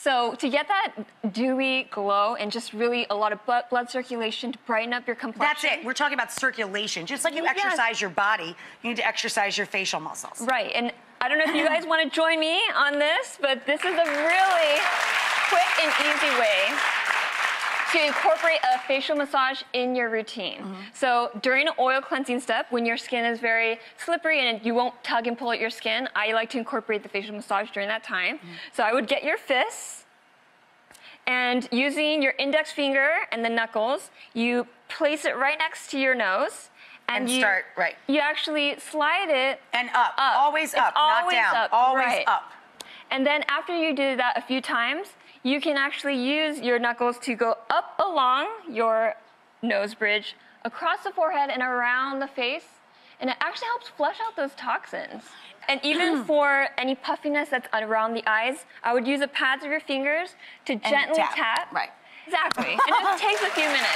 So to get that dewy glow and just really a lot of blood circulation to brighten up your complexion. That's it. We're talking about circulation. Just like you exercise your body, you need to exercise your facial muscles. Right. And I don't know if you guys want to join me on this, but this is a really quick and easy way to incorporate a facial massage in your routine. So during an oil cleansing step, when your skin is very slippery and you won't tug and pull at your skin, I like to incorporate the facial massage during that time. So I would get your fists, and using your index finger and the knuckles, you place it right next to your nose. And you start, right. You actually slide it. And up. Always up, not down. Up. Always up. And then after you do that a few times, you can actually use your knuckles to go up along your nose bridge, across the forehead and around the face. And it actually helps flush out those toxins. And even for any puffiness that's around the eyes, I would use the pads of your fingers to gently tap. Right. Exactly. And it just takes a few minutes.